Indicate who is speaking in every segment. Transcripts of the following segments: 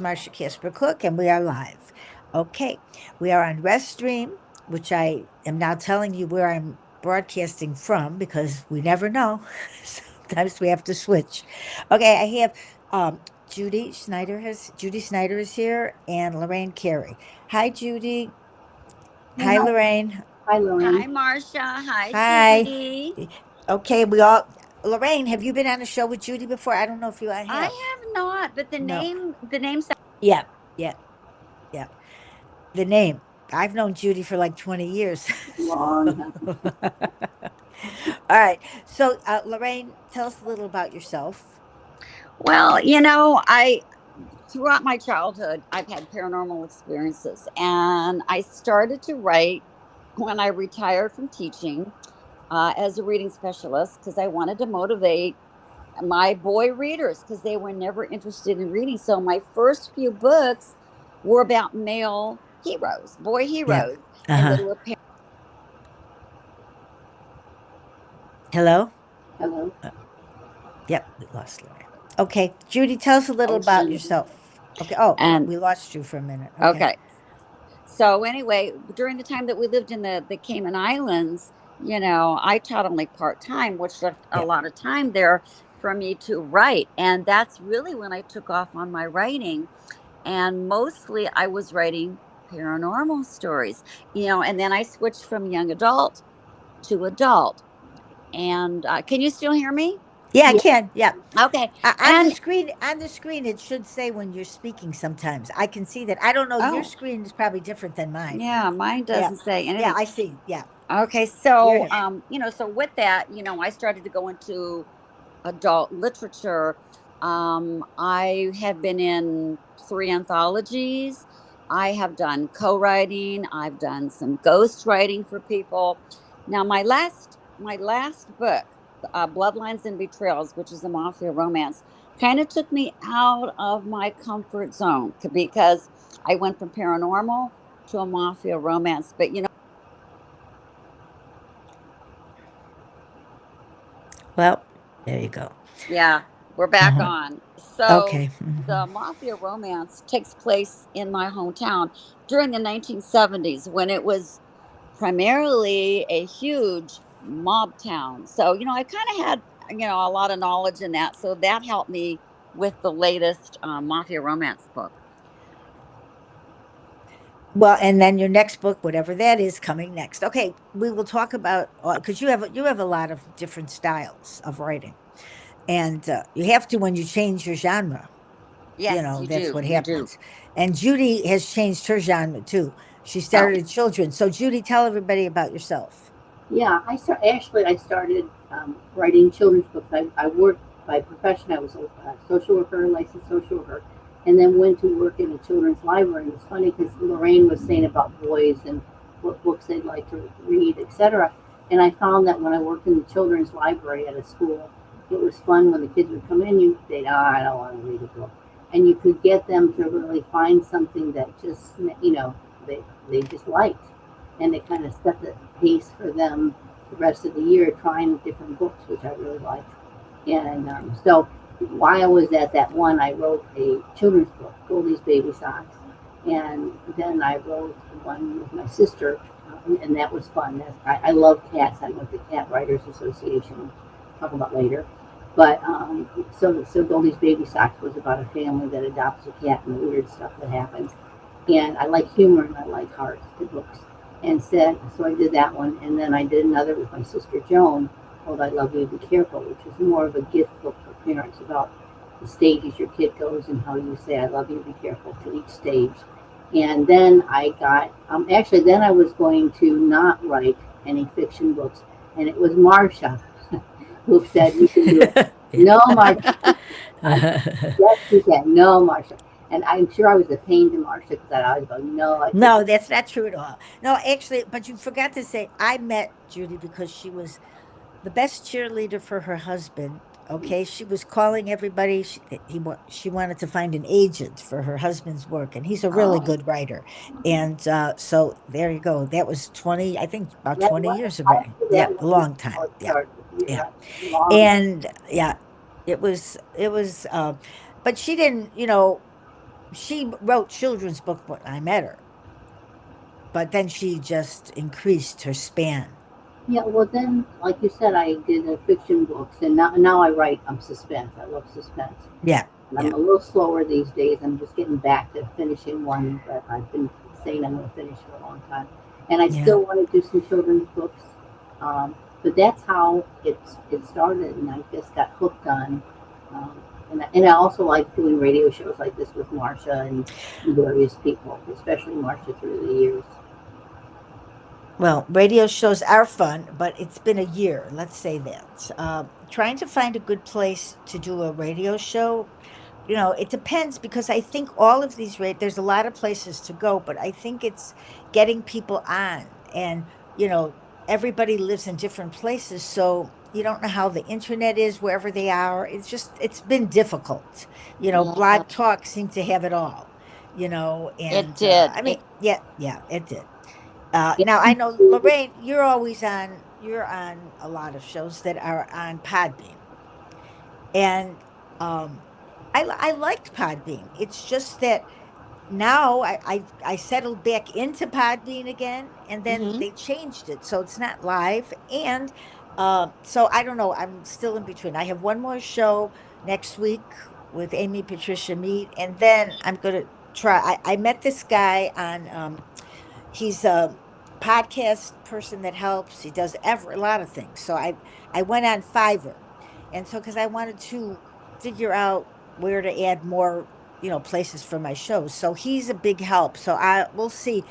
Speaker 1: Marsha Casper Cook, and we are live. Okay, we are on Restream, which I am now telling you where I'm broadcasting from because we never know. Sometimes we have to switch. Okay, I have um, Judy Snider is here, and Lorraine Carey. Hi, Judy.
Speaker 2: Hey,
Speaker 1: Hi,
Speaker 2: hi,
Speaker 1: Lorraine.
Speaker 2: hi,
Speaker 3: Hi,
Speaker 2: Lorraine.
Speaker 3: Marsha. Hi,
Speaker 1: Hi.
Speaker 3: Judy.
Speaker 1: Okay, we all. Lorraine, have you been on a show with Judy before? I don't know if I
Speaker 3: I
Speaker 1: have.
Speaker 3: have not, but
Speaker 1: No.
Speaker 3: the name sounds
Speaker 1: Yeah. Yeah. Yeah. The name. I've known Judy for like 20 years.
Speaker 2: Long
Speaker 1: So all right. So, Lorraine, tell us a little about yourself.
Speaker 3: well. I throughout my childhood, I've had paranormal experiences, and I started to write when I retired from teaching as a reading specialist because I wanted to motivate my boy readers because they were never interested in reading. So my first few books were about male heroes, boy
Speaker 1: Yeah.
Speaker 3: heroes,
Speaker 1: Uh
Speaker 3: and
Speaker 1: huh.
Speaker 3: they were
Speaker 1: Hello?
Speaker 2: Hello.
Speaker 1: Uh, yep, we lost Lorraine. Okay. Judy, tell us a little about
Speaker 2: Ocean.
Speaker 1: yourself. Okay. Oh,
Speaker 3: and
Speaker 1: we lost you for a minute. Okay.
Speaker 3: okay. So anyway, during the time that we lived in the Cayman Islands, I taught only part time, which left a
Speaker 1: Yeah.
Speaker 3: lot of time there for me to write. And that's really when I took off on my writing. And mostly I was writing paranormal stories, and then I switched from young adult to adult. And can you still hear me?
Speaker 1: Yeah, I
Speaker 2: Yeah.
Speaker 1: can. Yeah.
Speaker 3: Okay.
Speaker 1: On the
Speaker 3: And
Speaker 1: screen, it should say when you're speaking sometimes. I can see that. I don't know. Your
Speaker 3: oh,
Speaker 1: screen is probably different than mine.
Speaker 3: yeah, mine
Speaker 1: Yeah.
Speaker 3: doesn't say
Speaker 1: Yeah,
Speaker 3: anything.
Speaker 1: I see. Yeah.
Speaker 3: Okay,
Speaker 1: You're
Speaker 3: so
Speaker 1: here.
Speaker 3: so with that, I started to go into adult literature. I have been in three anthologies. I have done co-writing. I've done some ghost writing for people. Now, my last book, Bloodlines and Betrayals, which is a mafia romance, kind of took me out of my comfort zone because I went from paranormal to a mafia romance. But
Speaker 1: Well, there you go.
Speaker 3: yeah, we're
Speaker 1: Uh
Speaker 3: back
Speaker 1: huh.
Speaker 3: on. So
Speaker 1: Okay.
Speaker 3: the mafia romance takes place in my hometown during the 1970s when it was primarily a huge mob town. So, I kind of had, a lot of knowledge in that. So that helped me with the latest mafia romance book.
Speaker 1: Well, and then your next book, whatever that is, coming next. Okay, we will talk about because you have a lot of different styles of writing, and you have to when you change your genre. You
Speaker 3: Yes,
Speaker 1: know
Speaker 3: you
Speaker 1: that's
Speaker 3: do.
Speaker 1: what
Speaker 3: You do.
Speaker 1: happens. And Judy has changed her genre too. She
Speaker 3: Oh,
Speaker 1: started children. So Judy, tell everybody about yourself.
Speaker 2: Yeah, I started writing children's books. I worked by profession. I was a social worker, licensed social worker, and then went to work in a children's library. It's funny because Lorraine was saying about boys and what books they'd like to read, etc. And I found that when I worked in the children's library at a school, it was fun when the kids would come in. They'd, I don't want to read a book, and you could get them to really find something that just they just liked, and it kind of set the pace for them the rest of the year trying different books, which I really liked. And so while I was at that one, I wrote a children's book, Goldie's Baby Socks. And then I wrote one with my sister, and that was fun. I love cats. I'm with the Cat Writers Association. We'll talk about later. But so Goldie's Baby Socks was about a family that adopts a cat and the weird stuff that happens. And I like humor and I like heart books. And said so I did that one, and then I did another with my sister Joan called "I Love You, Be Careful," which is more of a gift book for parents about the stages your kid goes and how you say "I love you, be careful" to each stage. And then I got actually then I was going to not write any fiction books, and it was Marsha who said you can do it.
Speaker 1: Yeah.
Speaker 2: No, Marsha. I said, yes, you can. No, Marsha. And I'm sure I was a pain to Marsha because I always go, no, I think
Speaker 1: No, that's not true at all. No, actually, but you forgot to say I met Judy because she was the best cheerleader for her husband. Okay, she was calling everybody. She wanted to find an agent for her husband's work, and he's a really
Speaker 3: oh,
Speaker 1: good writer. And so there you go. That was 20, I think, about
Speaker 2: that
Speaker 1: 20 years
Speaker 2: I
Speaker 1: ago.
Speaker 2: did
Speaker 1: Yeah,
Speaker 2: that
Speaker 1: a
Speaker 2: one
Speaker 1: long
Speaker 2: how
Speaker 1: time.
Speaker 2: it
Speaker 1: Yeah,
Speaker 2: started. You're
Speaker 1: yeah,
Speaker 2: right. Long.
Speaker 1: and yeah, it was. But she didn't. she wrote children's book when I met her, but then she just increased her span.
Speaker 2: Yeah, well then, like you said, I did fiction books, and now I write suspense. I love suspense.
Speaker 1: Yeah,
Speaker 2: And
Speaker 1: yeah,
Speaker 2: I'm a little slower these days. I'm just getting back to finishing one that I've been saying I'm going to finish for a long time. And I
Speaker 1: yeah.
Speaker 2: still want to do some children's books, but that's how it started, and I just got hooked on. Um, and I also like doing radio shows like this with Marsha and various people, especially Marsha through the years.
Speaker 1: Well, radio shows are fun, but it's been a year, let's say that. Trying to find a good place to do a radio show, it depends because I think all of these there's a lot of places to go, but I think it's getting people on and, you know, everybody lives in different places, so you don't know how the internet is wherever they are. It's been difficult.
Speaker 3: Yeah,
Speaker 1: Blog Talk seemed to have it all,
Speaker 3: it
Speaker 1: and
Speaker 3: did.
Speaker 1: I
Speaker 3: It
Speaker 1: mean, yeah, it did.
Speaker 2: Yeah,
Speaker 1: Now I know Lorraine, you're on a lot of shows that are on Podbean. And I liked Podbean. It's just that now I settled back into Podbean again, and then
Speaker 3: mhm.
Speaker 1: they changed it, so it's not live. And so I don't know. I'm still in between. I have one more show next week with Amy Patricia Mead, and then I'm gonna try. I met this guy on he's a podcast person that helps. He does a lot of things. So I went on Fiverr, and so because I wanted to figure out where to add more, places for my shows. So he's a big help. So I we'll see.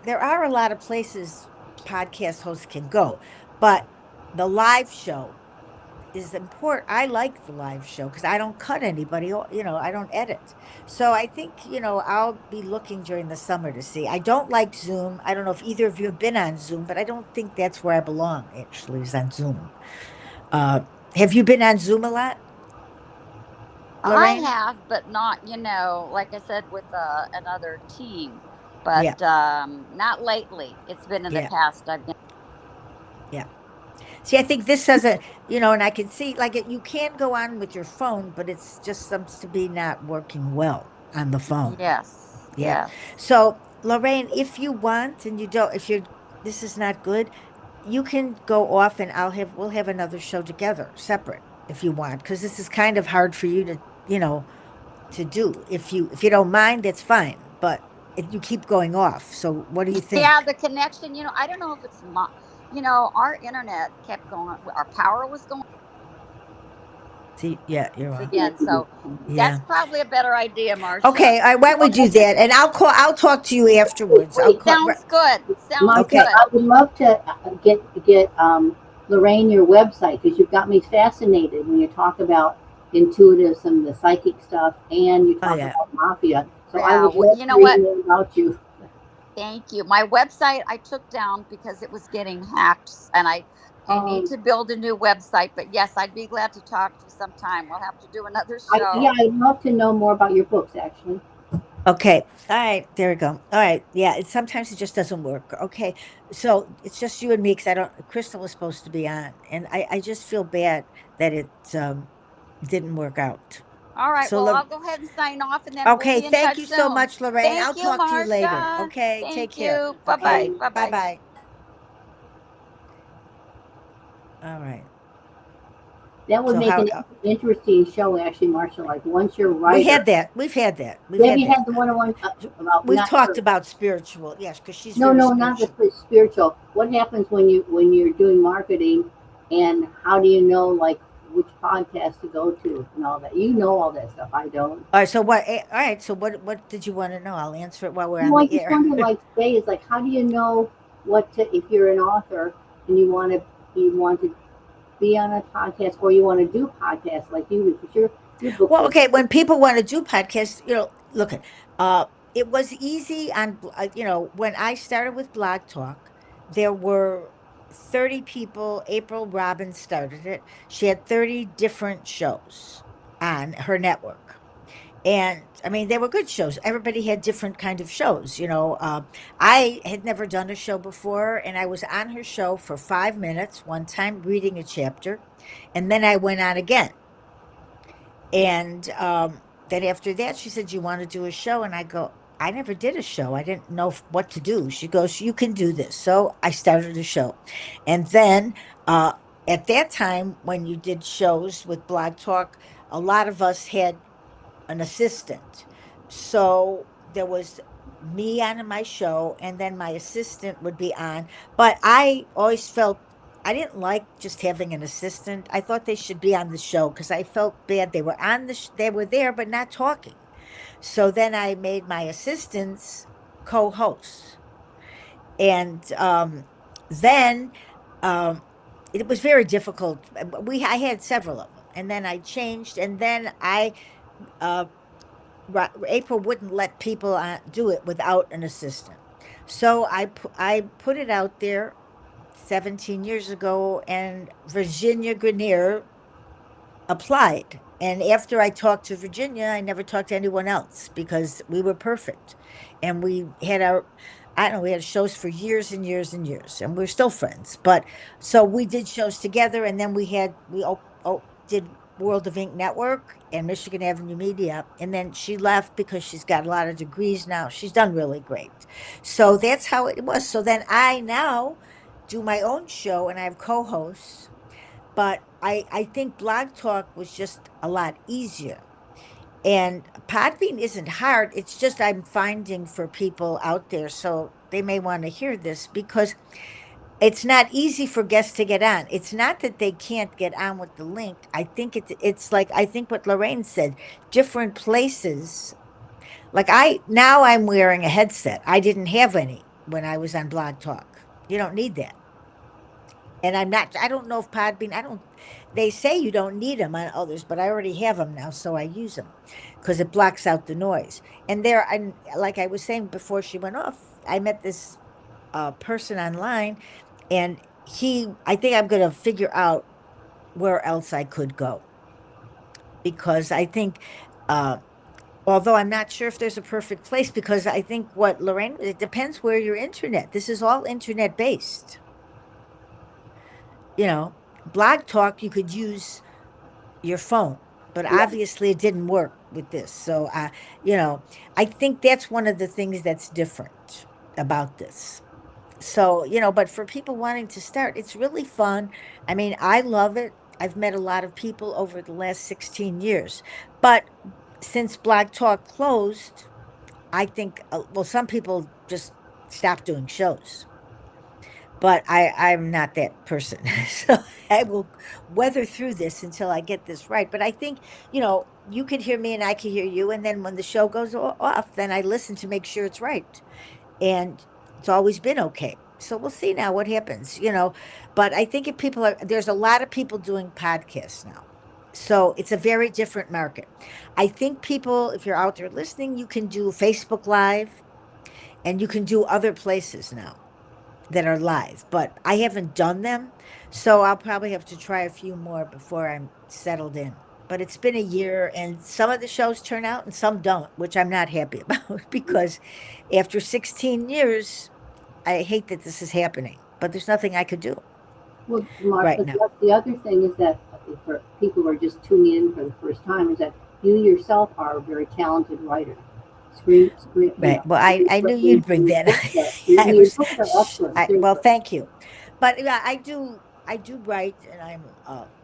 Speaker 1: There are a lot of places podcast hosts can go, but the live show is important. I like the live show because I don't cut anybody, I don't edit. So I think, I'll be looking during the summer to see. I don't like Zoom. I don't know if either of you have been on Zoom, but I don't think that's where I belong, actually, is on Zoom. Uh, have you been on Zoom a lot,
Speaker 3: I
Speaker 1: Lorraine?
Speaker 3: have, but not, like I said, with another team.
Speaker 1: Yeah,
Speaker 3: But not lately. It's been in the
Speaker 1: yeah,
Speaker 3: past. I've been.
Speaker 1: yeah. See, I think this doesn't, and I can see like you can go on with your phone, but it's just seems to be not working well on the phone.
Speaker 3: Yes,
Speaker 1: Yeah.
Speaker 3: yes.
Speaker 1: So, Lorraine, if you want and you don't, if you're, this is not good, you can go off and we'll have another show together, separate, if you want, because this is kind of hard for you to do. If you don't mind, that's fine. But you keep going off. So, what do you
Speaker 3: Yeah,
Speaker 1: think?
Speaker 3: the connection. I don't know if it's my. Our internet kept going. Our power was going
Speaker 1: See, yeah, you're
Speaker 3: off
Speaker 1: on.
Speaker 3: again. So that's
Speaker 1: Yeah.
Speaker 3: probably a better idea, Marcia.
Speaker 1: Okay. All right. Why don't we do that? And I'll talk to you afterwards. I'll
Speaker 2: wait,
Speaker 1: call.
Speaker 3: Sounds good. Sounds
Speaker 2: Marsha,
Speaker 1: Okay.
Speaker 3: good.
Speaker 2: I would love to get Lorraine your website because you've got me fascinated when you talk about intuitivism, the psychic stuff, and you
Speaker 1: Oh
Speaker 2: talk
Speaker 1: yeah.
Speaker 2: about mafia. So I
Speaker 3: Yeah.
Speaker 2: would
Speaker 3: Well,
Speaker 2: love
Speaker 3: you
Speaker 2: to
Speaker 3: know
Speaker 2: read
Speaker 3: what?
Speaker 2: more about you.
Speaker 3: Thank you. My website I took down because it was getting hacked, and I need
Speaker 2: Um,
Speaker 3: to build a new website. But yes, I'd be glad to talk to you sometime. We'll have to do another
Speaker 2: yeah,
Speaker 3: show.
Speaker 2: I'd love to know more about your books. Actually,
Speaker 1: Okay. All right. There we go. All right. Yeah. Sometimes it just doesn't work. Okay. So it's just you and me because I don't. Crystal was supposed to be on, and I just feel bad that it didn't work out.
Speaker 3: All right.
Speaker 1: So
Speaker 3: Well, I'll go ahead and sign off, and then we'll
Speaker 1: okay.
Speaker 3: be in
Speaker 1: Thank
Speaker 3: touch
Speaker 1: you so
Speaker 3: soon.
Speaker 1: much, Lorraine. I'll
Speaker 3: Thank you,
Speaker 1: talk to you later.
Speaker 3: Marsha.
Speaker 1: Okay. Take
Speaker 3: Thank
Speaker 1: care.
Speaker 3: you. Bye bye.
Speaker 1: Okay.
Speaker 2: bye.
Speaker 3: Bye
Speaker 1: Bye
Speaker 3: bye.
Speaker 1: bye. All right.
Speaker 2: That would
Speaker 1: So
Speaker 2: make
Speaker 1: how
Speaker 2: an interesting show, actually, Marsha. Like once you're a
Speaker 1: we
Speaker 2: writer,
Speaker 1: had that. We've had that. We've
Speaker 2: have
Speaker 1: had
Speaker 2: you
Speaker 1: that.
Speaker 2: had the one-on-one about
Speaker 1: We've
Speaker 2: not
Speaker 1: talked
Speaker 2: her?
Speaker 1: about spiritual. Yes, because she's
Speaker 2: No,
Speaker 1: very
Speaker 2: no, not the
Speaker 1: spiritual.
Speaker 2: spiritual. What happens when you're doing marketing, and how do you know like which podcast to go to and all that? You know all that stuff. I don't.
Speaker 1: All right. So what? All right. So what did you want to know? I'll answer it while we're on
Speaker 2: No, I
Speaker 1: the
Speaker 2: just
Speaker 1: air.
Speaker 2: wonder. Like today is like, how do you know what to if you're an author and you want to be on a podcast or you want to do podcasts like you do because your books
Speaker 1: Well,
Speaker 2: are
Speaker 1: okay, when people want to do podcasts, look at it was easy when I started with Blog Talk, there were 30 people. April Robbins started it. She had 30 different shows on her network. And I mean, they were good shows. Everybody had different kind of shows. I had never done a show before, and I was on her show for 5 minutes one time reading a chapter, and then I went on again. And then after that, she said, "You want to do a show?" And I go, "I never did a show. I didn't know what to do." She goes, "You can do this." So I started a show. And then uh, at that time, when you did shows with Blog Talk, a lot of us had an assistant. So there was me on my show, and then my assistant would be on. But I always felt I didn't like just having an assistant. I thought they should be on the show because I felt bad. They were on they were there, but not talking. So then I made my assistants co-hosts, and then um, it was very difficult. I had several of them, and then I changed, and then uh, April wouldn't let people do it without an assistant. So I put it out there 17 years ago, and Virginia Grenier applied. And after I talked to Virginia, I never talked to anyone else because we were perfect. And I don't know, we had shows for years and years and years, and we're still friends. But so we did shows together, and then did World of Ink Network and Michigan Avenue Media. And then she left because she's got a lot of degrees now. She's done really great. So that's how it was. So then I now do my own show, and I have co hosts, but I think Blog Talk was just a lot easier. And Podbean isn't hard. It's just I'm finding for people out there, so they may want to hear this because it's not easy for guests to get on. It's not that they can't get on with the link. I think it's like I think what Lorraine said, different places. Like I'm wearing a headset. I didn't have any when I was on Blog Talk. You don't need that. And I don't know if Podbean, they say you don't need them on others, but I already have them now, so I use them because it blocks out the noise. And like I was saying before she went off, I met this person online, and I think I'm going to figure out where else I could go because I think, uh, although I'm not sure if there's a perfect place, because I think what Lorraine, it depends where your internet, this is all internet based. Blog Talk, you could use your phone, but
Speaker 2: Yeah,
Speaker 1: obviously it didn't work with this. So, you know, I think that's one of the things that's different about this. So, but for people wanting to start, it's really fun. I mean, I love it. I've met a lot of people over the last 16 years. But since Blog Talk closed, I think, well, some people just stopped doing shows, but I'm not that person. So I will weather through this until I get this right. But I think, you could hear me and I can hear you. And then when the show goes off, then I listen to make sure it's right. And it's always been okay. So we'll see now what happens. But I think there's a lot of people doing podcasts now. So it's a very different market. I think people, if you're out there listening, you can do Facebook Live and you can do other places now that are live, but I haven't done them. So I'll probably have to try a few more before I'm settled in. But it's been a year, and some of the shows turn out and some don't, which I'm not happy about because after 16 years, I hate that this is happening, but there's nothing I could do
Speaker 2: well,
Speaker 1: right
Speaker 2: Marsha,
Speaker 1: now.
Speaker 2: the other thing is that for people who are just tuning in for the first time, is that you yourself are a very talented writer.
Speaker 1: Right. Well, I knew you'd bring that. I
Speaker 2: Your
Speaker 1: was,
Speaker 2: books are excellent,
Speaker 1: well,
Speaker 2: seriously.
Speaker 1: thank you. But yeah, I do write, and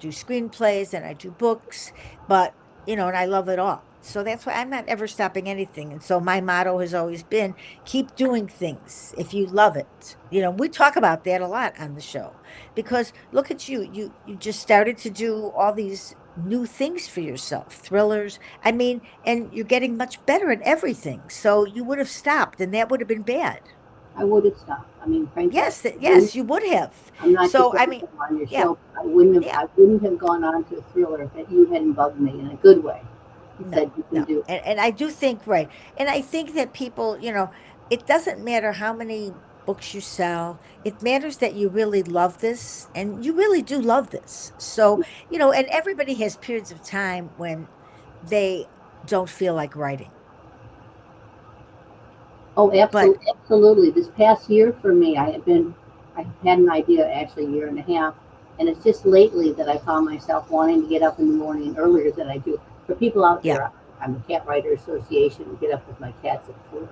Speaker 1: do screenplays, and I do books, but and I love it all. So that's why I'm not ever stopping anything. And so my motto has always been keep doing things if you love it. We talk about that a lot on the show because look at you. You just started to do all these new things for yourself, thrillers. I mean, and you're getting much better at everything. So you would have stopped, and that would have been bad.
Speaker 2: I would have stopped. I mean, frankly,
Speaker 1: Yes,
Speaker 2: I wouldn't.
Speaker 1: yes, you would have.
Speaker 2: I'm not
Speaker 1: So I
Speaker 2: defending
Speaker 1: mean,
Speaker 2: on your
Speaker 1: yeah,
Speaker 2: show. I wouldn't have.
Speaker 1: yeah.
Speaker 2: I wouldn't have gone on to a thriller if you hadn't bugged me in a good way. You
Speaker 1: No,
Speaker 2: said you can
Speaker 1: no.
Speaker 2: do it.
Speaker 1: And I do think, right. And I think that people, it doesn't matter how many books you sell. It matters that you really love this, and you really do love this. So, and everybody has periods of time when they don't feel like writing.
Speaker 2: Oh,
Speaker 1: But
Speaker 2: absolutely, absolutely. This past year for me, I had an idea actually a year and a half, and it's just lately that I found myself wanting to get up in the morning earlier than I do. For people out
Speaker 1: yeah,
Speaker 2: there, I'm a cat writer association and get up with my cats at 4.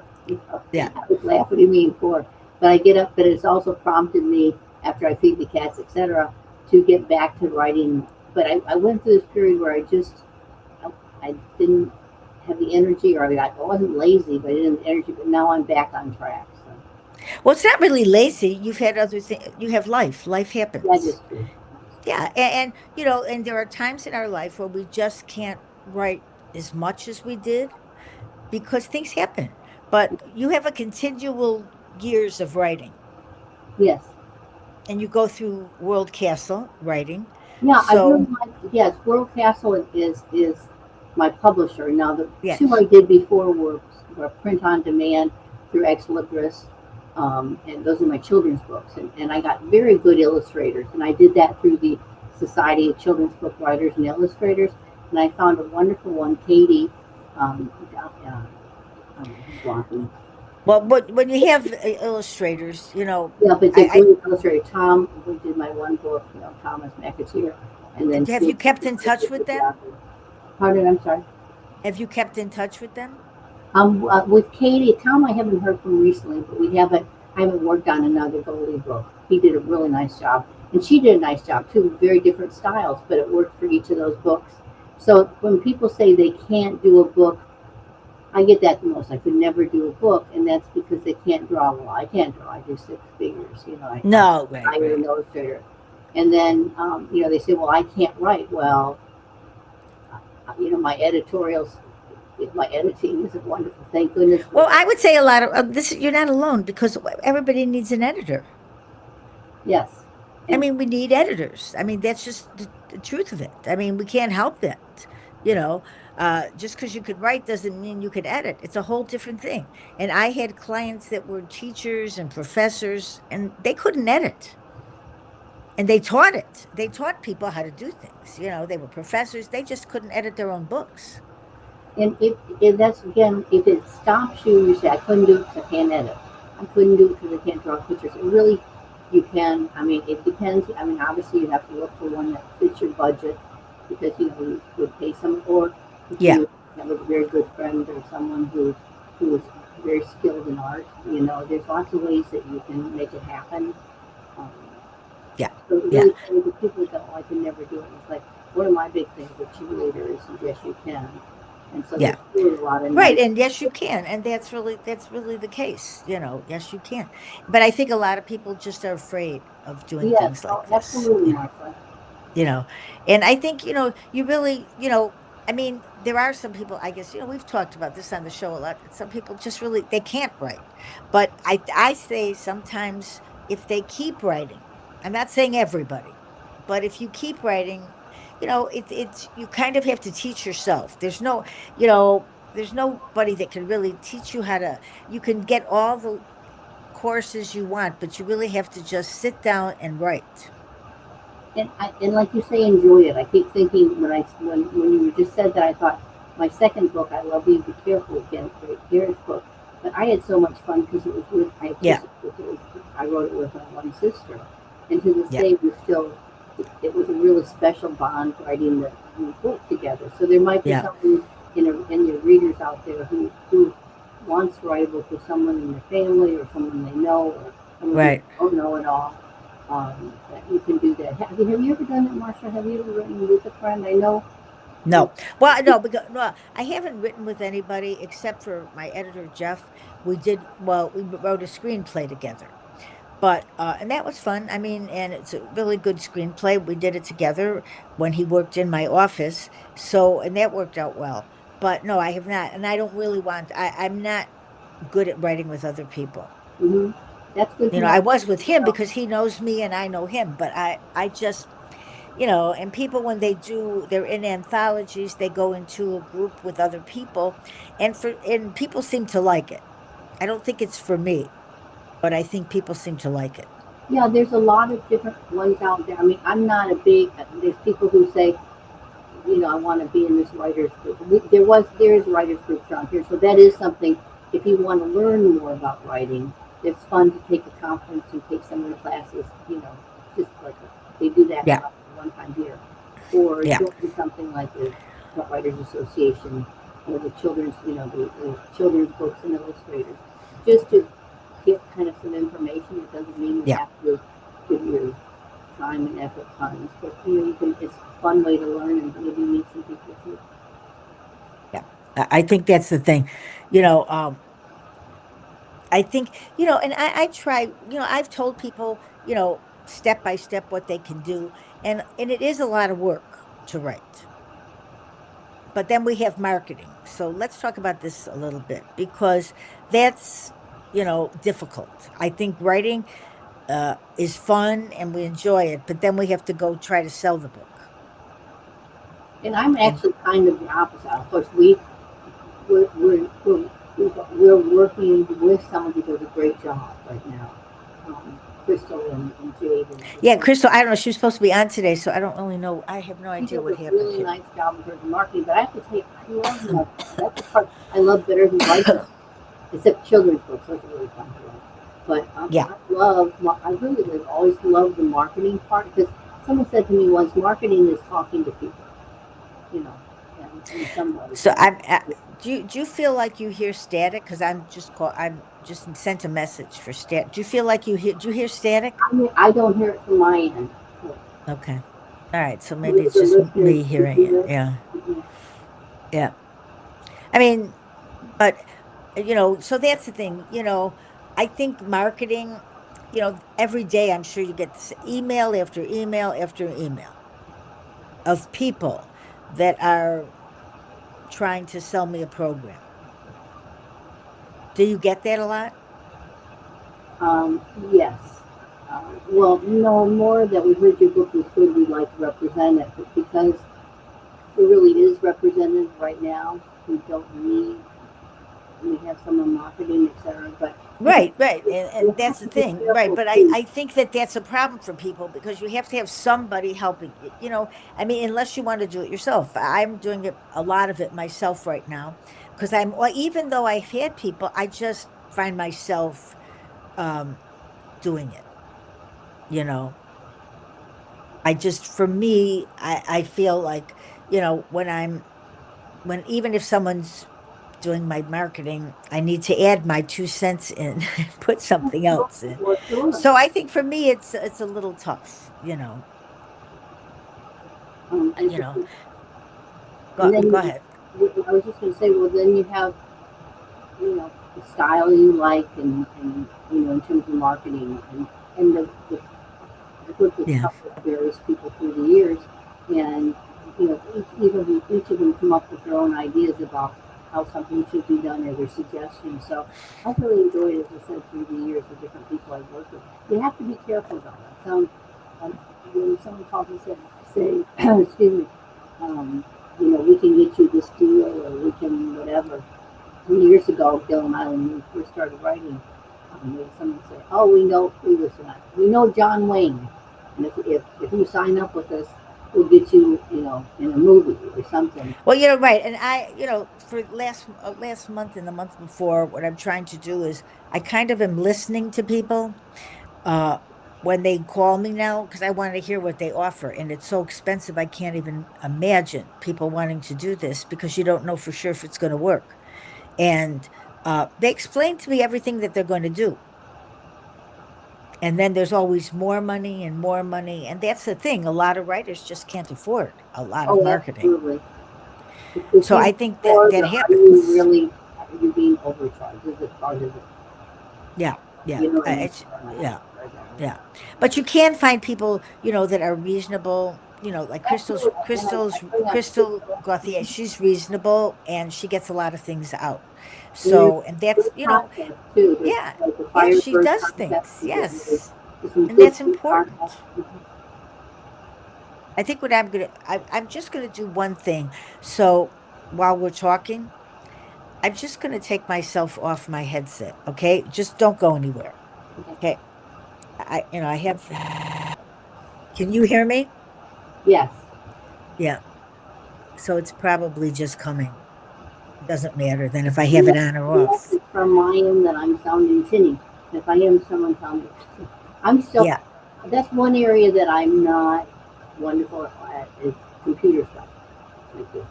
Speaker 1: Yeah.
Speaker 2: I would laugh. What do you mean 4? But I get up. But it's also prompted me after I feed the cats, etc., to get back to writing. But I went through this period where I didn't have the energy, or I wasn't lazy, but I didn't have the energy. But now I'm back on track. So
Speaker 1: Well, it's not really lazy. You've had other things. You have life. Life
Speaker 2: that is
Speaker 1: happens.
Speaker 2: true.
Speaker 1: Yeah, and there are times in our life where we just can't write as much as we did because things happen. But you have a continual years of writing,
Speaker 2: Yes.
Speaker 1: and you go through World Castle writing.
Speaker 2: Yeah, I really
Speaker 1: So
Speaker 2: like. Yes, World Castle is my publisher. Now the two
Speaker 1: yes,
Speaker 2: I did before were print on demand through Ex Libris, and those are my children's books. And I got very good illustrators, and I did that through the Society of Children's Book Writers and Illustrators. And I found a wonderful one, Katie. Blocking.
Speaker 1: well, but when you have illustrators,
Speaker 2: Yeah, but it's a
Speaker 1: I
Speaker 2: great illustrator. Tom, who did my one book, Thomas McAteer, and then
Speaker 1: have you
Speaker 2: Sid
Speaker 1: kept in touch with
Speaker 2: did the
Speaker 1: them?
Speaker 2: author. Pardon, I'm sorry.
Speaker 1: Have you kept in touch with them?
Speaker 2: With Katie, Tom, I haven't heard from recently, but we haven't. I haven't worked on another Goldie book. He did a really nice job, and she did a nice job too. Very different styles, but it worked for each of those books. So when people say they can't do a book, I get that the most. I could never do a book, and that's because they can't draw well. I can't draw. I do six figures. I
Speaker 1: No, right,
Speaker 2: hired an
Speaker 1: right.
Speaker 2: illustrator, and then they say, well, I can't write. Well, my editorials, my editing isn't wonderful. Thank goodness for
Speaker 1: Well,
Speaker 2: that.
Speaker 1: I would say a lot of this. You're not alone because everybody needs an editor.
Speaker 2: Yes.
Speaker 1: I
Speaker 2: And
Speaker 1: mean, we need editors. I mean, that's just the truth of it. I mean, we can't help that. You know, just because you could write doesn't mean you could edit. It's a whole different thing. And I had clients that were teachers and professors, and they couldn't edit. And they taught it. They taught people how to do things. They were professors. They just couldn't edit their own books.
Speaker 2: if that's again, if it stops you, you say, I couldn't do it because I can't edit. I couldn't do it because I can't draw pictures. It really, you can. I mean, it depends. I mean, obviously, you have to look for one that fits your budget because you would pay some, or if
Speaker 1: Yeah,
Speaker 2: you have a very good friend or someone who is very skilled in art. There's lots of ways that you can make it happen. Um,
Speaker 1: yeah,
Speaker 2: so it
Speaker 1: yeah.
Speaker 2: really, the people go, oh, I can never do it. It's like one of my big things with cheerleaders is yes, you can. And so
Speaker 1: Yeah.
Speaker 2: there's really a lot of
Speaker 1: Right,
Speaker 2: nice.
Speaker 1: and yes, you can, and that's really the case. Yes, you can. But I think a lot of people just are afraid of doing
Speaker 2: Yes,
Speaker 1: things
Speaker 2: oh,
Speaker 1: like this.
Speaker 2: absolutely, Martha.
Speaker 1: You know, and I think you really, I mean, there are some people. I guess we've talked about this on the show a lot. That some people just really they can't write, but I say sometimes if they keep writing, I'm not saying everybody, but if you keep writing, it's you kind of have to teach yourself. There's nobody that can really teach you how to. You can get all the courses you want, but you really have to just sit down and write.
Speaker 2: And like you say, enjoy it. I keep thinking when you just said that, I thought my second book, I Love You, Be Careful Again, Great Gary's book. But I had so much fun because it was with
Speaker 1: Yeah,
Speaker 2: I wrote it with my one sister, and to this
Speaker 1: yeah,
Speaker 2: day we still. It was a really special bond writing the book together. So there might be
Speaker 1: yeah.
Speaker 2: someone in your readers out there who wants to write a book with someone in their family or someone they know or someone who
Speaker 1: Right.
Speaker 2: don't know at all. That you can do that. Have you ever done that, Marsha? Have you ever written with a friend? I know.
Speaker 1: No. Well, no, because no, I haven't written with anybody except for my editor Jeff. We wrote a screenplay together. But and that was fun. I mean, and it's a really good screenplay. We did it together when he worked in my office. So, and that worked out well. But no, I have not, and I don't really want. I'm not good at writing with other people.
Speaker 2: Hmm. That's good to
Speaker 1: I
Speaker 2: know.
Speaker 1: was with him because he knows me and I know him. But I just, and people when they're in anthologies, they go into a group with other people, and people seem to like it. I don't think it's for me, but I think people seem to like it.
Speaker 2: Yeah, there's a lot of different ones out there. I mean, I'm not a big. There's people who say, I want to be in this writers group. There is writers groups around here, so that is something. If you want to learn more about writing, it's fun to take a conference and take some of the classes. Just like they do that
Speaker 1: Yeah,
Speaker 2: one time here, or
Speaker 1: yeah,
Speaker 2: join something like the Writers Association. or the children's, the children's books and illustrators, just to get kind of some information. It doesn't mean you
Speaker 1: Yeah.
Speaker 2: have to give your time and effort tons, but you can. It's a fun way to learn and maybe meet some people too.
Speaker 1: Yeah. I think that's the thing. You know, I think, and I try, I've told people, step by step what they can do. And it is a lot of work to write. But then we have marketing. So let's talk about this a little bit because that's, difficult. I think writing is fun and we enjoy it, but then we have to go try to sell the book.
Speaker 2: And I'm
Speaker 1: And
Speaker 2: actually kind of the opposite. Of course, we're, we're, we're, we're working with someone who does a great job right now. Crystal and Jade
Speaker 1: yeah,
Speaker 2: and
Speaker 1: Crystal, I don't know. She was supposed to be on today, so I don't really know. I have no
Speaker 2: she
Speaker 1: idea
Speaker 2: does
Speaker 1: what
Speaker 2: a
Speaker 1: happened
Speaker 2: really
Speaker 1: here.
Speaker 2: nice job in terms of marketing. But I have to tell you, I love marketing. That's the part I love better than writing, except children's books. Those are really fun to write. But
Speaker 1: Yeah.
Speaker 2: I really have always loved the marketing part because someone said to me once, marketing is talking to people, you know, in some ways.
Speaker 1: So do you feel like you hear static? Because I'm just sent a message for static. Do you feel like do you hear static?
Speaker 2: I mean, I don't hear it from my end.
Speaker 1: Okay. All right. So maybe
Speaker 2: Maybe
Speaker 1: it's
Speaker 2: the
Speaker 1: just
Speaker 2: listeners
Speaker 1: me
Speaker 2: can
Speaker 1: hearing it.
Speaker 2: hear it.
Speaker 1: Yeah.
Speaker 2: Mhm.
Speaker 1: Yeah. I mean, but so that's the thing. I think marketing, every day I'm sure you get email after email after email of people that are trying to sell me a program. Do you get that a lot?
Speaker 2: Yes. Well, no, more that we heard your book was good, we'd like to represent it, but because it really is represented right now, we don't need, we have someone marketing, etc. But
Speaker 1: Right, right. And
Speaker 2: you
Speaker 1: that's
Speaker 2: have
Speaker 1: the
Speaker 2: to be
Speaker 1: thing. Right.
Speaker 2: careful
Speaker 1: But I,
Speaker 2: too.
Speaker 1: I think that that's a problem for people because you have to have somebody helping you. I mean, unless you want to do it yourself. I'm doing it, a lot of it myself right now because well, even though I've had people, I just find myself um, doing it. You know, for me, I feel like, when even if someone's doing my marketing, I need to add my 2 cents in and put something else in.
Speaker 2: For sure.
Speaker 1: So I think for me, it's a little tough.
Speaker 2: And,
Speaker 1: You know.
Speaker 2: and
Speaker 1: Go
Speaker 2: then
Speaker 1: ahead.
Speaker 2: I was just going to say, well, then you have, the style you like and in terms of marketing and the book has
Speaker 1: Yeah.
Speaker 2: helped with various people through the years, and each of them come up with their own ideas about how something should be done or their suggestions. So I've really enjoyed, as I said, through the years, the different people I've worked with. You have to be careful though. Um, when someone calls and say, excuse me, um, we can get you this deal or we can whatever. 3 years ago, Bill and I, when we first started writing, we had someone say, "Oh, we know John Wayne, and if you sign up with us, we'll get you, in a movie or something."
Speaker 1: Well, right. And for last month and the month before, what I'm trying to do is I kind of am listening to people uh when they call me now because I want to hear what they offer. And it's so expensive, I can't even imagine people wanting to do this because you don't know for sure if it's going to work. And they explain to me everything that they're going to do. And then there's always more money and more money. And that's the thing. A lot of writers just can't afford a lot of
Speaker 2: Oh,
Speaker 1: marketing.
Speaker 2: absolutely. If
Speaker 1: So
Speaker 2: you
Speaker 1: I think that
Speaker 2: afford,
Speaker 1: that
Speaker 2: are you
Speaker 1: happens.
Speaker 2: really are you being overcharged? Is it part of it?
Speaker 1: Yeah. Yeah.
Speaker 2: You know what I mean?
Speaker 1: It's, yeah. Yeah. But you can find people, that are reasonable, like
Speaker 2: Absolutely. And I bring up
Speaker 1: Crystal Gauthier, she's reasonable and she gets a lot of things out.
Speaker 2: and there's
Speaker 1: So, and that's,
Speaker 2: good content too. There's
Speaker 1: yeah.
Speaker 2: like the
Speaker 1: Yeah, she
Speaker 2: Firebird
Speaker 1: does
Speaker 2: contest.
Speaker 1: things.
Speaker 2: There's
Speaker 1: Yes.
Speaker 2: some
Speaker 1: And
Speaker 2: good
Speaker 1: that's
Speaker 2: food contests.
Speaker 1: important. I think what I'm just gonna do one thing. So while we're talking, I'm just gonna take myself off my headset. Okay, just don't go anywhere.
Speaker 2: Okay.
Speaker 1: Okay, I have. Can you hear me?
Speaker 2: Yes.
Speaker 1: Yeah. So it's probably just coming. Doesn't matter then if I have it
Speaker 2: Unless,
Speaker 1: on or
Speaker 2: unless
Speaker 1: off.
Speaker 2: it's from my end that I'm sounding tinny. If I am someone sounding, I'm still.
Speaker 1: Yeah.
Speaker 2: That's one area that I'm not wonderful at is computer stuff like this.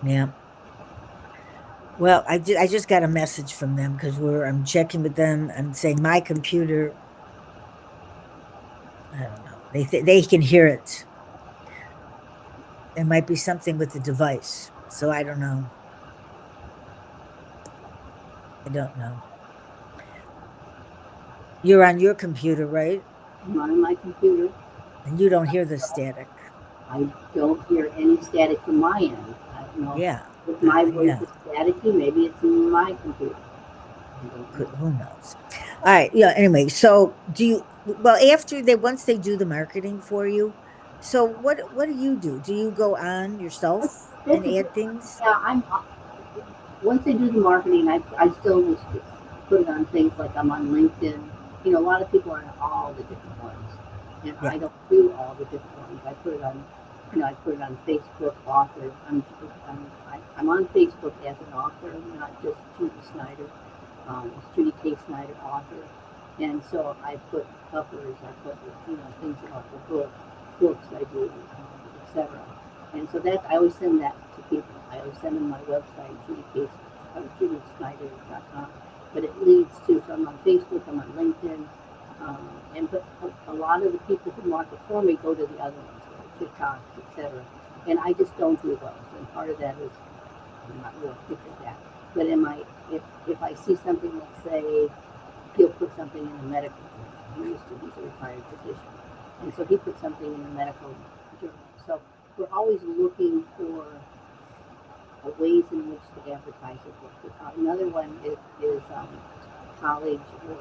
Speaker 1: Yeah. Well, I just got a message from them because I'm checking with them and saying my computer. I don't know. They can hear it. There might be something with the device, so I don't know. I don't know. You're on your computer, right?
Speaker 2: I'm on my computer.
Speaker 1: And you don't hear the static.
Speaker 2: I don't hear any static from my end. I don't know
Speaker 1: Yeah.
Speaker 2: if my voice
Speaker 1: Yeah.
Speaker 2: is staticky. Maybe it's my computer. I don't know.
Speaker 1: Who knows? All right. Yeah. Anyway, so well, after once they do the marketing for you, so what do you do? Do you go on yourself
Speaker 2: That's
Speaker 1: and
Speaker 2: a good.
Speaker 1: add things?
Speaker 2: Yeah, I'm. Once they do the marketing, I still just put it on things like I'm on LinkedIn. You know, a lot of people are on all the different ones, and
Speaker 1: Yeah.
Speaker 2: I don't do all the different ones. I put it on, I put it on Facebook author. I'm on Facebook as an author, not just Judy Snider. It's Judy K. Snider author, and so I put covers. I put things about the books I do, etc. And so that I always send that to people. I always send them my website, judysnider.com. But it leads to, so I'm on Facebook, I'm on LinkedIn, and but a lot of the people who market for me go to the other ones, TikTok, etc. And I just don't do those. And part of that is I'm not real quick at that. But if I see something, let's say he'll put something in a medical journal. He's a retired physician. And so he put something in a medical journal. So we're always looking for ways in which to advertise a book. Another one is college or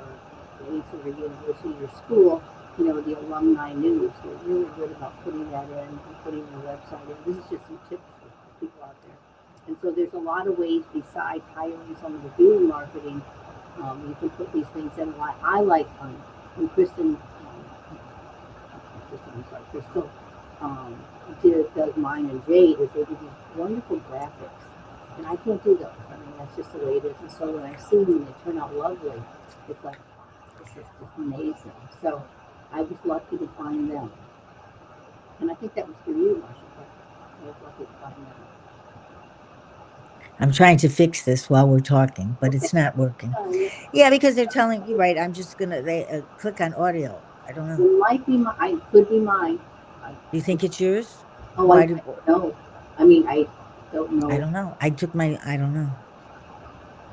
Speaker 2: any sort of university or school, the alumni news. They're really good about putting that in and putting their website in. This is just some tips for people out there. And so there's a lot of ways besides hiring someone to do marketing. You can put these things in. I like when Crystal does mine and Jade is they do these wonderful graphics. And I can't do those. I mean, that's just the way it is. And so when I see them and they turn out lovely, it's like, this is just amazing. So I was lucky to find them. And I think that was for you, Marsha. I was lucky to find them.
Speaker 1: I'm trying to fix this while we're talking, but
Speaker 2: Okay.
Speaker 1: it's not working.
Speaker 2: So
Speaker 1: Yeah, because they're telling you right. I'm just gonna they click on audio. I don't know.
Speaker 2: it might be it could be mine. I,
Speaker 1: Do you think it's yours?
Speaker 2: oh, I
Speaker 1: Why did
Speaker 2: don't know. I mean, I don't
Speaker 1: I
Speaker 2: know.
Speaker 1: don't know. I don't know.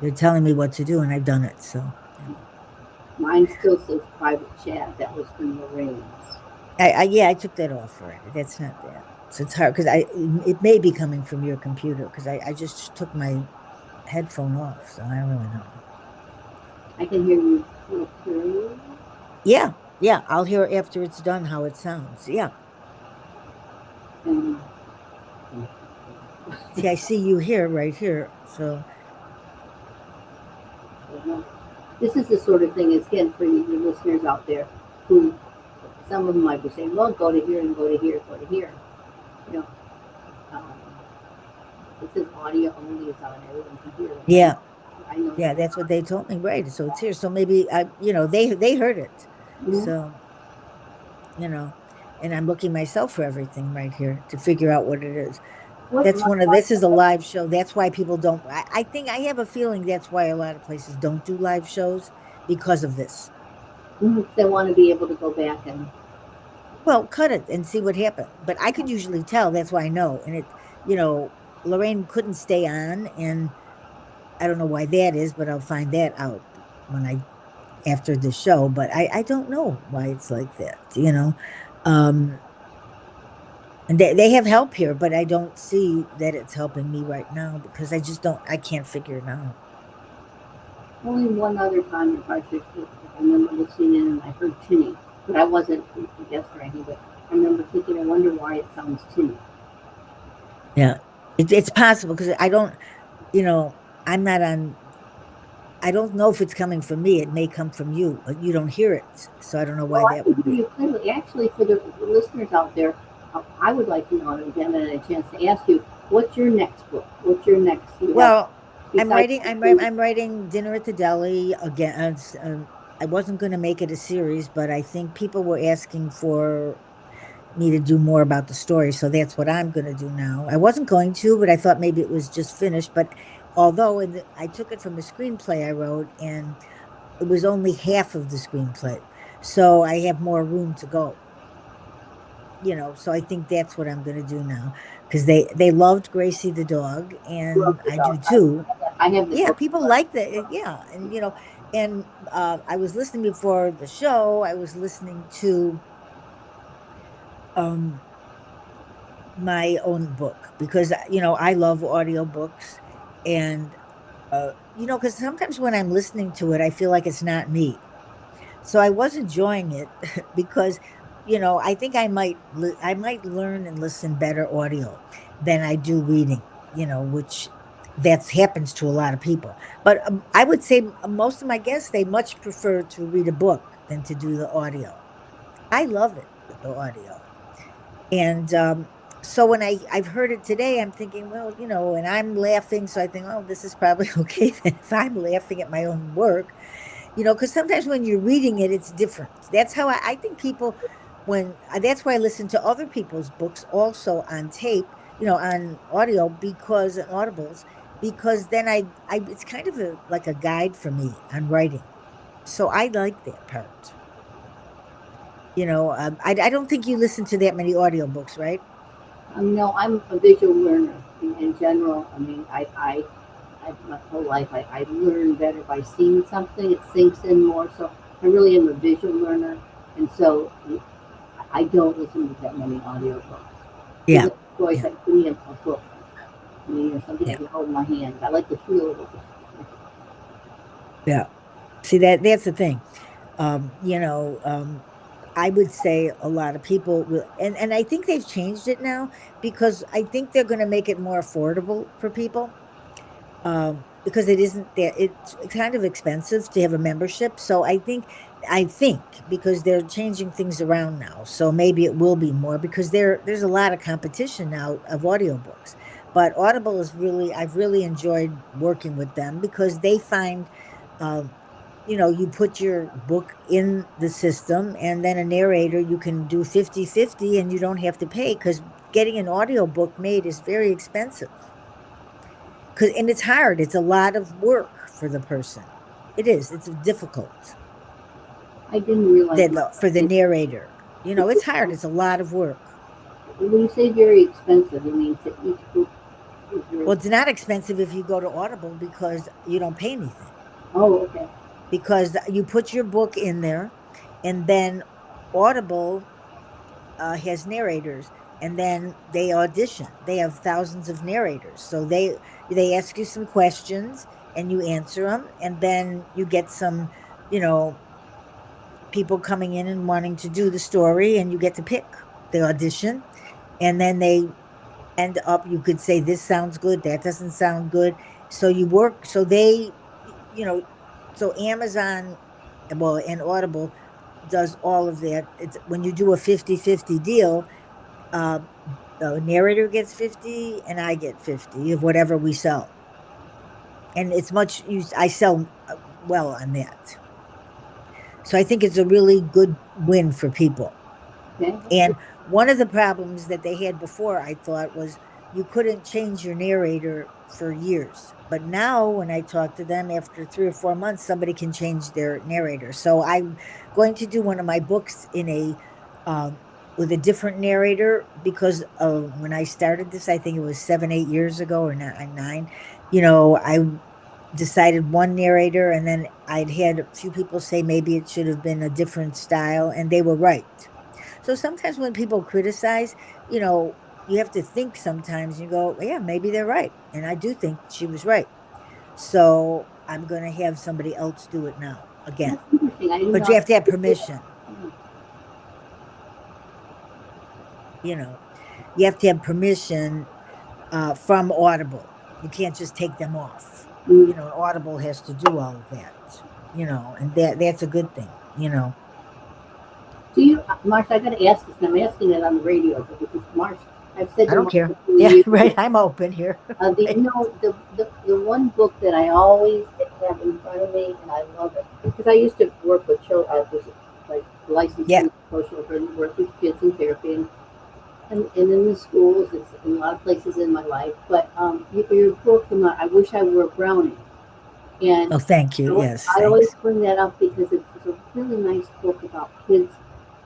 Speaker 1: They're telling me what to do, and I've done it. So
Speaker 2: Mine still says private chat. That was from Lorraine's.
Speaker 1: yeah, I took that off already. That's not that. So it's hard because it may be coming from your computer because I just took my headphone off, so I really don't know.
Speaker 2: I can hear you real clearly.
Speaker 1: Yeah, yeah, I'll hear after it's done how it sounds. Yeah.
Speaker 2: And
Speaker 1: See, I see you here, right here. So
Speaker 2: this is the sort of thing, again, for you listeners out there who some of them might be saying, well, go to here and go to here, go to here. You know, um, it says audio only is on. Everyone can hear it.
Speaker 1: yeah,
Speaker 2: I know
Speaker 1: yeah,
Speaker 2: that.
Speaker 1: that's what they told me. Right. So it's here. So maybe they heard it.
Speaker 2: Mm-hmm.
Speaker 1: So you know, and I'm looking myself for everything right here to figure out what it is.
Speaker 2: What,
Speaker 1: That's this is a live show. That's why people don't. I think I have a feeling that's why a lot of places don't do live shows because of this.
Speaker 2: they want to be able to go back and
Speaker 1: Well, cut it and see what happened. But I could usually tell. That's why I know. And you know, Lorraine couldn't stay on, and I don't know why that is, but I'll find that out when after the show. But I don't know why it's like that. Um, and they have help here, but I don't see that it's helping me right now because I can't figure it out.
Speaker 2: only one other time if I should, if I remember listening in and I heard tinny, but I wasn't a guest or anything, but I remember thinking, I wonder why it sounds tinny.
Speaker 1: Yeah, it's possible because I don't, you know, I'm not on. I don't know if it's coming from me. It may come from you. You don't hear it, so I don't know why
Speaker 2: Well, I
Speaker 1: that
Speaker 2: can
Speaker 1: would
Speaker 2: hear
Speaker 1: be.
Speaker 2: you clearly. Actually, for the listeners out there, I would like to know, and again, and a chance to ask you, what's your next book? What's your next? You have
Speaker 1: Well,
Speaker 2: besides.
Speaker 1: I'm writing Dinner at the Deli again. I wasn't going to make it a series, but I think people were asking for me to do more about the story, so that's what I'm going to do now. I wasn't going to, but I thought maybe it was just finished. But although I took it from the screenplay I wrote, and it was only half of the screenplay, so I have more room to go. So I think that's what I'm going to do now, because they loved Gracie the dog,
Speaker 2: Love
Speaker 1: and
Speaker 2: the
Speaker 1: I do
Speaker 2: dog.
Speaker 1: too.
Speaker 2: I have the
Speaker 1: Yeah,
Speaker 2: book.
Speaker 1: people like that. Yeah, and I was listening before the show. I was listening to um my own book, because I love audiobooks. And because sometimes when I'm listening to it, I feel like it's not me. So I was enjoying it because I think I might learn and listen better audio than I do reading, which that happens to a lot of people. But I would say most of my guests, they much prefer to read a book than to do the audio. I love it, the audio. And so when I've heard it today, I'm thinking, well, and I'm laughing, so I think, oh, this is probably okay then if I'm laughing at my own work, because sometimes when you're reading it, it's different. That's how I think people, that's why I listen to other people's books also on tape, on audio, because on audibles, because then I it's kind of like a guide for me on writing. So I like that part. I don't think you listen to that many audiobooks, right?
Speaker 2: No, I'm a visual learner in general. I mean, my whole life, I learn better by seeing something. It sinks in more. So I really am a visual learner. And so I don't listen to that many audiobooks. Because
Speaker 1: Yeah,
Speaker 2: of course,
Speaker 1: yeah,
Speaker 2: I need a book. I mean, something I
Speaker 1: yeah,
Speaker 2: can hold in my hand. I like the feel of it.
Speaker 1: yeah. See, that's the thing. I would say a lot of people will, and I think they've changed it now, because I think they're going to make it more affordable for people. Because it isn't there, it's kind of expensive to have a membership. So I think because they're changing things around now, so maybe it will be more, because there's a lot of competition now of audiobooks. But Audible is really, I've really enjoyed working with them, because they find um you put your book in the system, and then a narrator, you can do 50-50, and you don't have to pay, because getting an audiobook made is very expensive. And it's hard. It's a lot of work for the person. It is. It's difficult.
Speaker 2: I didn't realize my
Speaker 1: For the
Speaker 2: it,
Speaker 1: narrator, it's hard. It's a lot of work.
Speaker 2: when you say very expensive, it means that each book is very.
Speaker 1: Well, it's not expensive if you go to Audible, because you don't pay anything,
Speaker 2: Oh, okay.
Speaker 1: because you put your book in there, and then Audible has narrators, and then they audition. They have thousands of narrators, so they ask you some questions, and you answer them, and then you get some, you know, people coming in and wanting to do the story, and you get to pick the audition, and then they end up, you could say, this sounds good, that doesn't sound good. So you work, so you know so Amazon, well, and Audible does all of that. It's when you do a 50-50 deal, uh the narrator gets 50 and I get 50 of whatever we sell. And it's much use, I sell well on that. So I think it's a really good win for people.
Speaker 2: Okay.
Speaker 1: And one of the problems that they had before, I thought, was you couldn't change your narrator for years. But now, when I talk to them after 3 or 4 months, somebody can change their narrator. So I'm going to do one of my books in with a different narrator, because when I started this, I think it was 7, 8 years ago, or nine. I decided one narrator, and then I'd had a few people say maybe it should have been a different style, and they were right. So sometimes when people criticize, you have to think sometimes, you go, yeah, maybe they're right. And I do think she was right. So I'm going to have somebody else do it now again.
Speaker 2: That's interesting. I didn't
Speaker 1: But
Speaker 2: know.
Speaker 1: you have to have permission. You know, you have to have permission from Audible. You can't just take them off.
Speaker 2: Mm.
Speaker 1: Audible has to do all of that, and that's a good thing.
Speaker 2: Do you, Marsha? I got to ask this, and I'm asking it on the radio because Marsha, I've said
Speaker 1: I
Speaker 2: to
Speaker 1: don't
Speaker 2: Marsha
Speaker 1: care.
Speaker 2: for
Speaker 1: Yeah,
Speaker 2: years.
Speaker 1: right. I'm open here.
Speaker 2: The you know the one book that I always have in front of me, and I love it because I used to work with children. I was like licensed
Speaker 1: Yeah.
Speaker 2: social worker and work with kids in therapy, and and in the schools, it's in a lot of places in my life. But your book, I wish I were a brownie, and
Speaker 1: Oh, thank you. Yes,
Speaker 2: I always
Speaker 1: thanks.
Speaker 2: bring that up because it's a really nice book about kids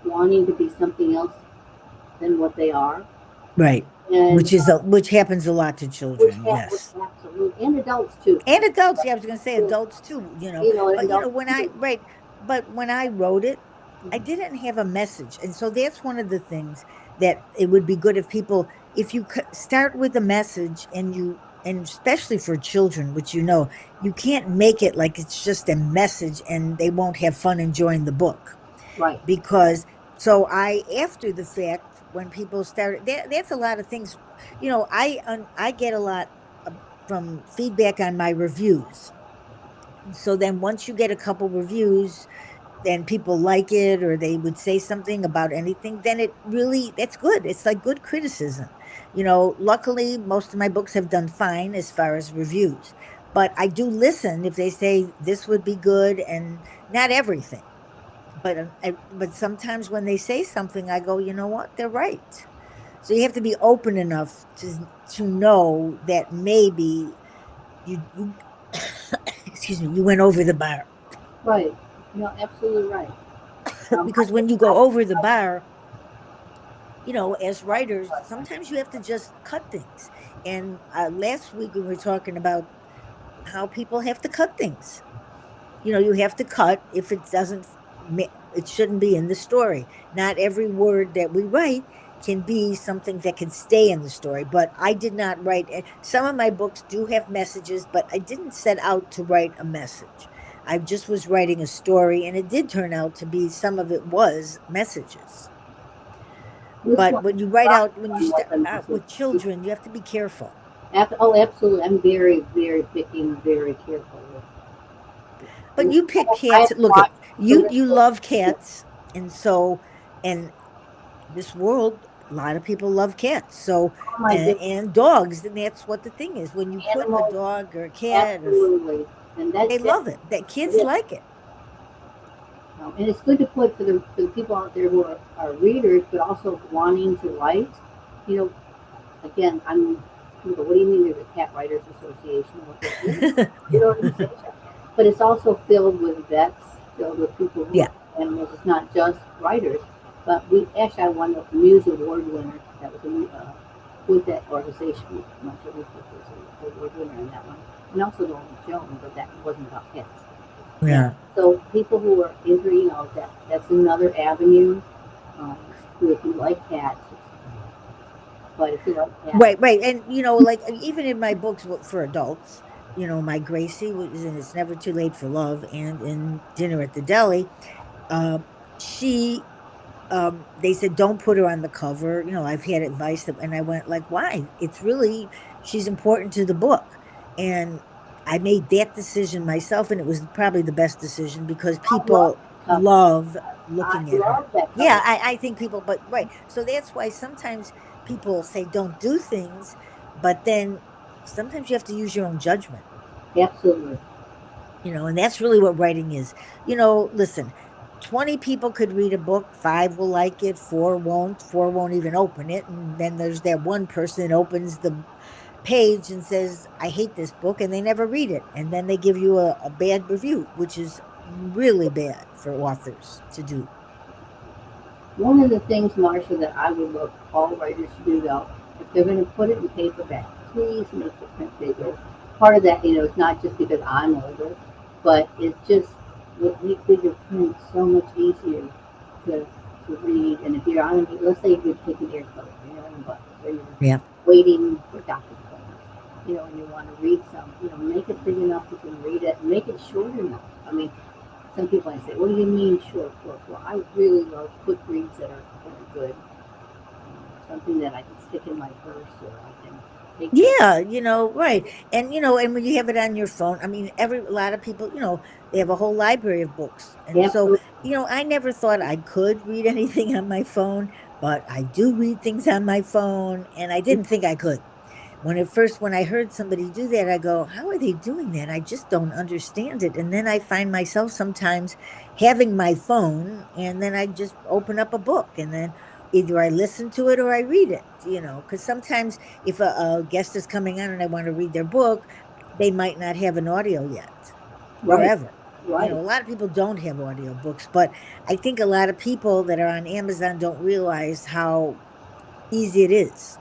Speaker 2: wanting to be something else than what they are,
Speaker 1: Right.
Speaker 2: and
Speaker 1: Which happens a lot to children.
Speaker 2: which
Speaker 1: Yes.
Speaker 2: absolutely, and adults too.
Speaker 1: And adults, yeah, I was going to say
Speaker 2: You
Speaker 1: adults too,
Speaker 2: and
Speaker 1: but
Speaker 2: adults
Speaker 1: when I,
Speaker 2: too.
Speaker 1: right, but when I wrote it, I
Speaker 2: Mhm.
Speaker 1: didn't have a message. And so that's one of the things that it would be good if people, if you start with a message and especially for children, which, you can't make it like it's just a message and they won't have fun enjoying the book
Speaker 2: Right.
Speaker 1: because, so after the fact, when people started, that's a lot of things, I get a lot uh, from feedback on my reviews. So then once you get a couple reviews and people like it or they would say something about anything, then that's good. It's like good criticism. Luckily most of my books have done fine as far as reviews, but I do listen if they say this would be good, and not everything. But sometimes when they say something, I go, you know what, they're right. So you have to be open enough to know that maybe you excuse me, you went over the bar.
Speaker 2: Right. No, absolutely right.
Speaker 1: Because when you go over the bar, as writers, sometimes you have to just cut things. And last week we were talking about how people have to cut things. You have to cut if it doesn't, it shouldn't be in the story. Not every word that we write can be something that can stay in the story. But I did not write, some of my books do have messages, but I didn't set out to write a message. I just was writing a story, and it did turn out to be, some of it was messages.
Speaker 2: Which
Speaker 1: But
Speaker 2: one?
Speaker 1: when you
Speaker 2: What
Speaker 1: start
Speaker 2: the
Speaker 1: out
Speaker 2: message?
Speaker 1: with children, you have to be careful.
Speaker 2: Oh, absolutely. I'm very, very picky and very careful with.
Speaker 1: But you pick
Speaker 2: I
Speaker 1: cats.
Speaker 2: have
Speaker 1: Look at
Speaker 2: watched
Speaker 1: you.
Speaker 2: children's
Speaker 1: You
Speaker 2: books.
Speaker 1: love cats, and so, and this world, a lot of people love cats. So,
Speaker 2: Oh my goodness,
Speaker 1: and dogs, and that's what the thing is. When you put a
Speaker 2: animals,
Speaker 1: dog or a cat, or
Speaker 2: absolutely. And
Speaker 1: they
Speaker 2: that
Speaker 1: love it. That
Speaker 2: it
Speaker 1: kids
Speaker 2: is.
Speaker 1: like it.
Speaker 2: And it's good to put for the people out there who are readers, but also wanting to write. You know, again, what do you mean there's a cat writers association? What there's really good organization, but it's also filled with vets, filled with people who
Speaker 1: Yeah.
Speaker 2: are animals. It's not just writers, but I won the Muse Award winner. That was with that organization. I'm not sure which was the award winner in that one, and also the one with Joan, but that wasn't about cats. And
Speaker 1: Yeah.
Speaker 2: so people who are into, that's another avenue. Um, if you like cats, but if you like cats,
Speaker 1: Right. Right. And like even in my books for adults, my Gracie was in It's Never Too Late for Love and in Dinner at the Deli. Uh, she they said don't put her on the cover. I've had advice and I went like, why? She's important to the book. And I made that decision myself, and it was probably the best decision because
Speaker 2: I love
Speaker 1: people
Speaker 2: that cover.
Speaker 1: love
Speaker 2: I
Speaker 1: looking at
Speaker 2: love
Speaker 1: her.
Speaker 2: that
Speaker 1: Yeah,
Speaker 2: cover.
Speaker 1: I think people, but right. So that's why sometimes people say don't do things, but then sometimes you have to use your own judgment.
Speaker 2: Absolutely.
Speaker 1: And that's really what writing is. Listen, 20 people could read a book, five will like it, four won't even open it. And then there's that one person that opens the page and says, I hate this book, and they never read it. And then they give you a bad review, which is really bad for authors to do.
Speaker 2: One of the things, Marsha, that I would love all writers to do, though, if they're going to put it in paperback, please make the print bigger. Part of that, it's not just because I'm older, but it just would make bigger print so much easier to, to read. And if you're on, let's say you're taking airplanes, you're on a bus, or you're
Speaker 1: Yeah.
Speaker 2: waiting for doctor's appointments, and you want to read some, make it big enough you can read it, make it short enough. I mean, some people I say, what do you mean short book? Well, I really love quick reads that are good. Something that I can stick in my purse or I can take with.
Speaker 1: Yeah, right. And when you have it on your phone, I mean, a lot of people, they have a whole library of books. And so,
Speaker 2: Absolutely.
Speaker 1: I never thought I could read anything on my phone, but I do read things on my phone, and I didn't think I could. When I heard somebody do that, I go, how are they doing that? I just don't understand it. And then I find myself sometimes having my phone, and then I just open up a book, and then either I listen to it or I read it, because sometimes if a guest is coming on and I want to read their book, they might not have an audio yet or
Speaker 2: Right.
Speaker 1: ever.
Speaker 2: Right.
Speaker 1: A lot of people don't have audio books, but I think a lot of people that are on Amazon don't realize how easy it is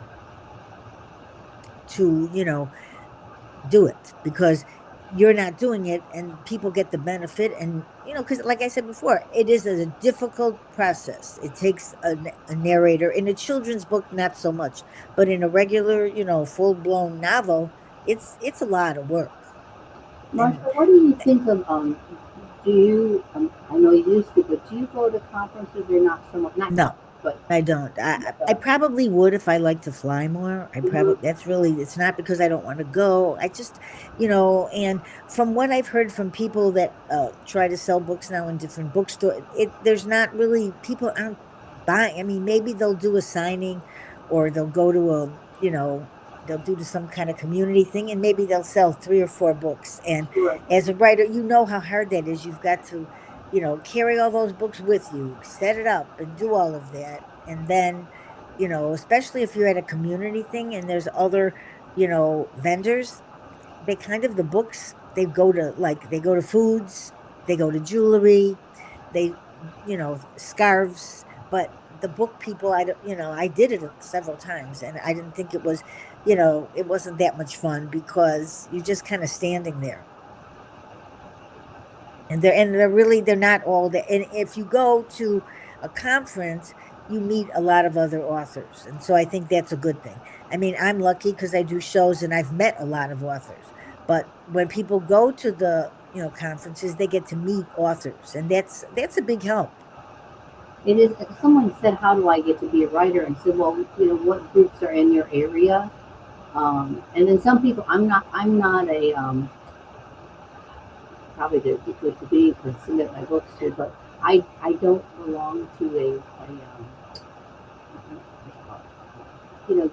Speaker 1: to, do it, because you're not doing it and people get the benefit. And because like I said before, it is a difficult process. It takes a narrator. In a children's book, not so much, but in a regular, full-blown novel, it's a lot of work. And
Speaker 2: Marsha, what do you think of do you I know you used to, but do you go to conferences or not so much? Not
Speaker 1: no,
Speaker 2: conferences, but
Speaker 1: I don't. I probably would if I like to fly more. I probably, that's really, it's not because I don't want to go. I just, and from what I've heard from people that try to sell books now in different bookstores, there's not really, people aren't buying. I mean, maybe they'll do a signing, or they'll go to they'll do to some kind of community thing, and maybe they'll sell 3 or 4 books. And
Speaker 2: sure.
Speaker 1: as a writer, you know how hard that is. You've got to carry all those books with you, set it up, and do all of that. And then, especially if you're at a community thing and there's other, vendors, they kind of, the books, they go to foods, they go to jewelry, they, scarves. But the book people, I don't, I did it several times and I didn't think it was, it wasn't that much fun because you're just kind of standing there. And they're really, they're not all there. And if you go to a conference, you meet a lot of other authors, and so I think that's a good thing. I mean, I'm lucky because I do shows and I've met a lot of authors. But when people go to the conferences, they get to meet authors, and that's a big help.
Speaker 2: It is. Someone said, "How do I get to be a writer?" And said, "Well, what groups are in your area?" And then some people, I'm not a probably the good to be to submit my books to, but I don't belong to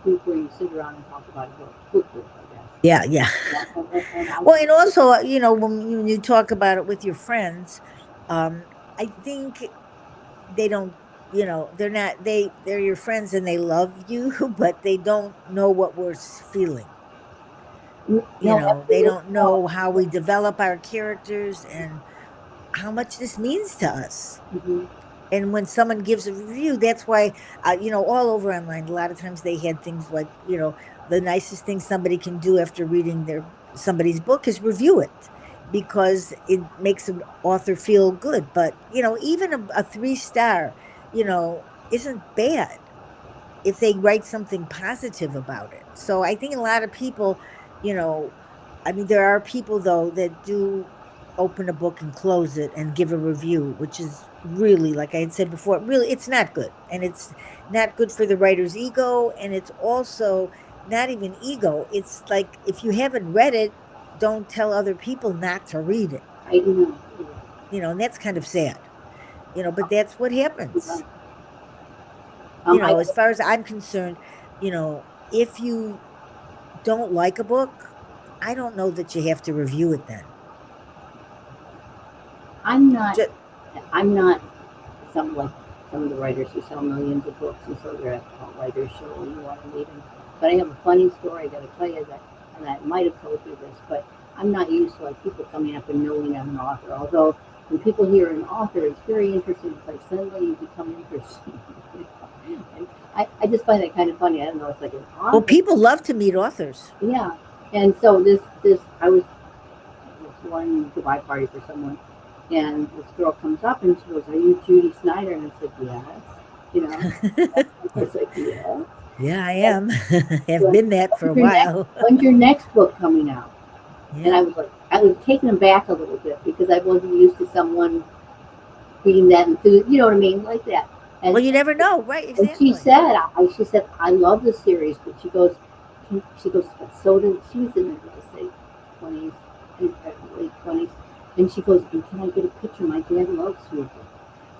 Speaker 2: group where you sit around and talk about a book group, I guess.
Speaker 1: Yeah, yeah.
Speaker 2: Yeah, and
Speaker 1: Well, and also, when you talk about it with your friends, I think they don't, they're not, they're your friends and they love you, but they don't know what we're feeling.
Speaker 2: no,
Speaker 1: They
Speaker 2: absolutely
Speaker 1: don't
Speaker 2: no.
Speaker 1: know how we develop our characters and how much this means to us.
Speaker 2: Mhm.
Speaker 1: And when someone gives a review, that's why, all over online, a lot of times they had things like, the nicest thing somebody can do after reading somebody's book is review it, because it makes an author feel good. But, even a 3 star, isn't bad if they write something positive about it. So I think a lot of people, you know, I mean, there are people though that do open a book and close it and give a review, which is really, like I had said before, really, it's not good. And it's not good for the writer's ego. And it's also not even ego. It's like, if you haven't read it, don't tell other people not to read it,
Speaker 2: I know.
Speaker 1: and that's kind of sad, but that's what happens.
Speaker 2: I
Speaker 1: As far as I'm concerned, if you don't like a book, I don't know that you have to review it then.
Speaker 2: I'm not
Speaker 1: Just,
Speaker 2: I'm not some like some of the writers who sell millions of books, and so they're at a writer's show and you want to meet them. But I have a funny story I got to tell you that, and I might have told you this, but I'm not used to like people coming up and knowing I'm an author. Although when people hear an author, it's very interesting. It's like suddenly you become interesting. And I just find that kind of funny. I don't know. It's like an
Speaker 1: well,
Speaker 2: author.
Speaker 1: people love to meet authors.
Speaker 2: Yeah. And so this I was this one goodbye party for someone, and this girl comes up and she goes, "Are you Judy Snider?" And I said, "Yes." You know, I was like, "Yes."
Speaker 1: Yeah, I
Speaker 2: And
Speaker 1: am. Have
Speaker 2: so,
Speaker 1: been that for a while.
Speaker 2: when's your next book coming out? And
Speaker 1: Yeah.
Speaker 2: I was like, I was taken aback a little bit because I wasn't used to someone reading that enthused, you know what I mean, like that. And
Speaker 1: Well, you never know, right?
Speaker 2: and she
Speaker 1: Exactly.
Speaker 2: said, she said, I love the series, but she goes, but so did she was in her let's say 20s, late 20s, and she goes, and can I get a picture? My dad loves you.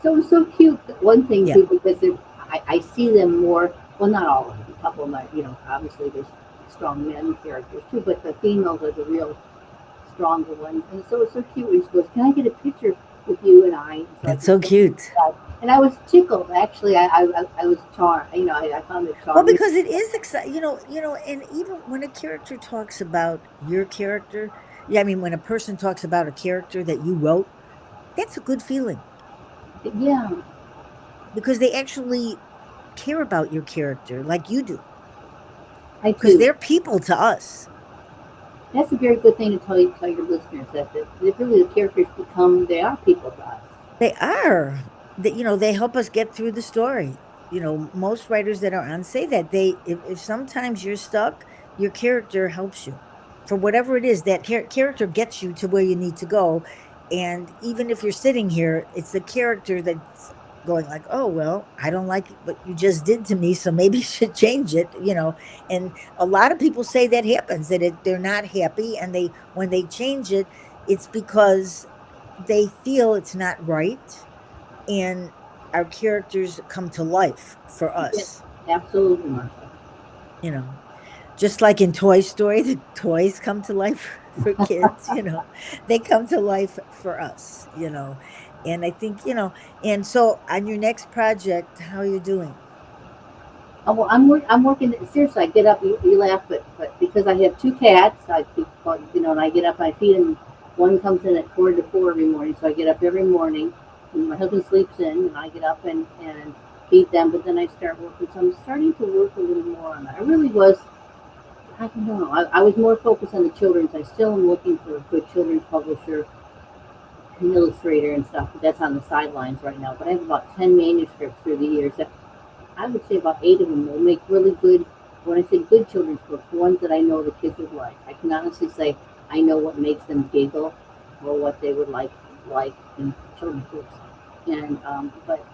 Speaker 2: So it was so cute. One thing
Speaker 1: Yeah.
Speaker 2: too, because I see them more. Well, not all of them. A couple of them, obviously there's strong men characters too, but the females are the real stronger ones. And so it's so cute when she goes, "Can I get a picture?" with you and I. So I
Speaker 1: That's
Speaker 2: could
Speaker 1: so
Speaker 2: say
Speaker 1: cute.
Speaker 2: that. And I was tickled. Actually, I was charmed. You know, I found it
Speaker 1: Well,
Speaker 2: charming.
Speaker 1: because it is exciting, and even when a character talks about your character, yeah, I mean, when a person talks about a character that you wrote, that's a good feeling
Speaker 2: Yeah,
Speaker 1: because they actually care about your character like you do,
Speaker 2: I
Speaker 1: because
Speaker 2: do.
Speaker 1: they're people to us.
Speaker 2: That's a very good thing to tell your listeners that really the characters become they are people to us.
Speaker 1: They are. They help us get through the story. Most writers that are on say that if sometimes you're stuck, your character helps you. For whatever it is, that character gets you to where you need to go. And even if you're sitting here, it's the character that's going like, "Oh, well, I don't like what you just did to me, so maybe you should change it." And a lot of people say that happens that they're not happy, and they when they change it, it's because they feel it's not right, and our characters come to life for
Speaker 2: Yes,
Speaker 1: us,
Speaker 2: absolutely, Marsha.
Speaker 1: you know. Just like in Toy Story, the toys come to life for kids. They come to life for us. And I think, and so on your next project, how are you doing?
Speaker 2: Oh, well, I'm working. Seriously, I get up. You laugh, but because I have two cats, I keep and I get up. I feed them. One comes in at 4 to 4 every morning, so I get up every morning. And my husband sleeps in, and I get up and feed them. But then I start working. So I'm starting to work a little more on that. I really was. I don't know. I was more focused on the children's. I still am looking for a good children's publisher, an illustrator, and stuff. But that's on the sidelines right now. But I have about 10 manuscripts through the years. I would say about 8 of them will make really good, when I say good children's books, ones that I know the kids would like. I can honestly say I know what makes them giggle or what they would like in children's books. But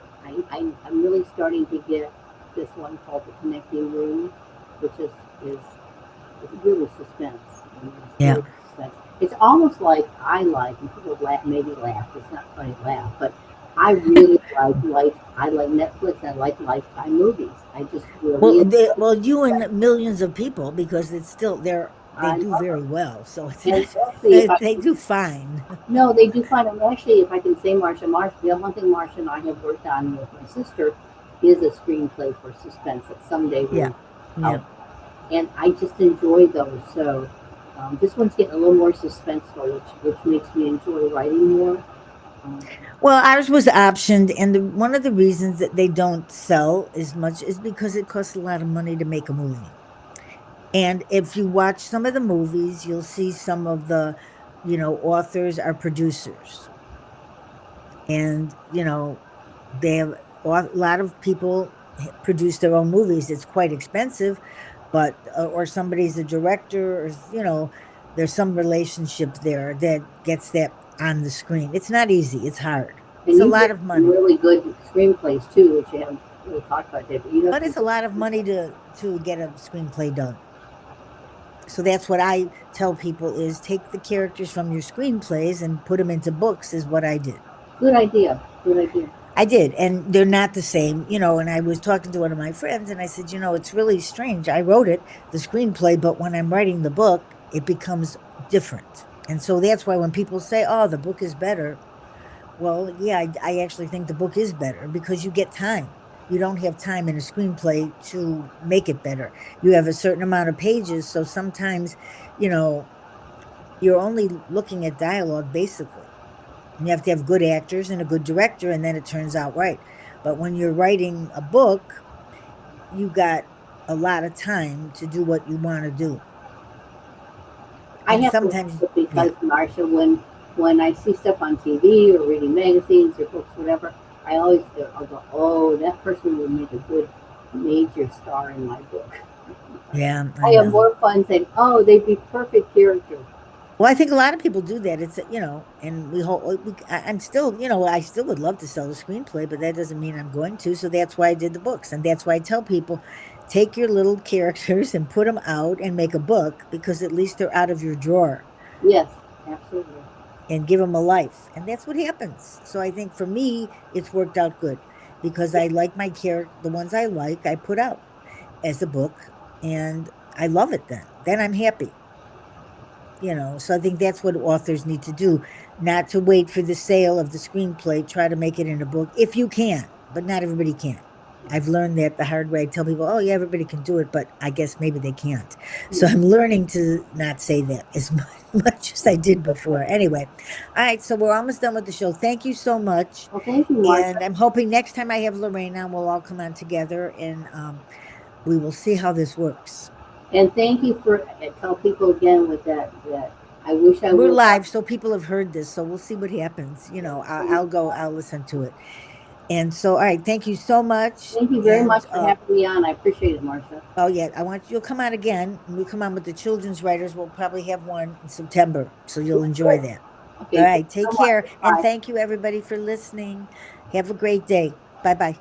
Speaker 2: I'm really starting to get this one called The Connecting Room, which is it's really suspense. I mean, it's
Speaker 1: Yeah.
Speaker 2: really suspense. It's almost like I like, and people laugh, maybe laugh. It's not funny to laugh, but I really I like Netflix. I like Lifetime movies. I just really
Speaker 1: Well, you
Speaker 2: enjoy.
Speaker 1: and millions of people, because it's still they
Speaker 2: I
Speaker 1: do
Speaker 2: love
Speaker 1: very
Speaker 2: them.
Speaker 1: well. So it's
Speaker 2: And
Speaker 1: not
Speaker 2: actually, if I
Speaker 1: they do fine.
Speaker 2: no, they do fine. And actually, if I can say, Marsha, the one thing Marsha and I have worked on with my sister is a screenplay for suspense that someday
Speaker 1: Yeah.
Speaker 2: will
Speaker 1: Yeah.
Speaker 2: out. And I just enjoy those. So this one's getting a little more suspenseful, which makes me enjoy writing more. Um,
Speaker 1: Well, ours was optioned, and one of the reasons that they don't sell as much is because it costs a lot of money to make a movie. And if you watch some of the movies, you'll see some of the authors are producers. And, they have a lot of people produce their own movies. It's quite expensive, but, or somebody's a director, or there's some relationship there that gets that on the screen. It's not easy, it's hard. It's
Speaker 2: and
Speaker 1: a
Speaker 2: you've
Speaker 1: lot
Speaker 2: written
Speaker 1: of
Speaker 2: some
Speaker 1: money.
Speaker 2: really good screenplays too, which you haven't really talked about today. But you have
Speaker 1: But
Speaker 2: some
Speaker 1: it's a
Speaker 2: good
Speaker 1: lot of money
Speaker 2: screenplays.
Speaker 1: to get a screenplay done. So that's what I tell people is take the characters from your screenplays and put them into books is what I did.
Speaker 2: Good idea. Good idea.
Speaker 1: I did, and they're not the same. And I was talking to one of my friends, and I said, it's really strange. I wrote it, the screenplay, but when I'm writing the book, it becomes different. And so that's why when people say, "Oh, the book is better," well, yeah, I actually think the book is better because you get time. You don't have time in a screenplay to make it better. You have a certain amount of pages, so sometimes, you know, you're only looking at dialogue basically. You have to have good actors and a good director, and then it turns out right. But when you're writing a book, you got a lot of time to do what you want to do.
Speaker 2: I
Speaker 1: And
Speaker 2: have to laugh
Speaker 1: sometimes,
Speaker 2: because
Speaker 1: yeah,
Speaker 2: Marsha, when I see stuff on TV or reading magazines or books, whatever, I'll go, oh, that person would make a good major star in my book.
Speaker 1: yeah,
Speaker 2: I
Speaker 1: I
Speaker 2: have
Speaker 1: know.
Speaker 2: more fun saying, oh, they'd be perfect characters.
Speaker 1: Well, I think a lot of people do that. And I'm still, I still would love to sell a screenplay, but that doesn't mean I'm going to. So that's why I did the books. And that's why I tell people take your little characters and put them out and make a book because at least they're out of your drawer
Speaker 2: Yes, absolutely.
Speaker 1: and give them a life. And that's what happens. So I think for me, it's worked out good because I like my character, the ones I like, I put out as a book and I love it then. Then I'm happy. So I think that's what authors need to do, not to wait for the sale of the screenplay, try to make it in a book if you can, but not everybody can. I've learned that the hard way. I tell people, oh, yeah, everybody can do it, but I guess maybe they can't. So I'm learning to not say that as much as I did before. Anyway, all right, so we're almost done with the show. Thank you so much.
Speaker 2: Well, thank you,
Speaker 1: And
Speaker 2: Marsha.
Speaker 1: I'm hoping next time I have Lorraine on, we'll all come on together and we will see how this works.
Speaker 2: And thank you for tell people again with that I wish I
Speaker 1: We're
Speaker 2: would have.
Speaker 1: live, so people have heard this, so we'll see what happens. I'll listen to it. And so, all right, thank you so much.
Speaker 2: Thank you very
Speaker 1: And
Speaker 2: much for having me on. I appreciate it, Marsha.
Speaker 1: oh yeah, you'll come on again. And we come on with the children's writers. We'll probably have one in September, so you'll enjoy that. All
Speaker 2: Okay, thank
Speaker 1: right,
Speaker 2: you
Speaker 1: take
Speaker 2: so much.
Speaker 1: care, and
Speaker 2: Bye.
Speaker 1: thank you everybody for listening. Have a great day. Bye bye.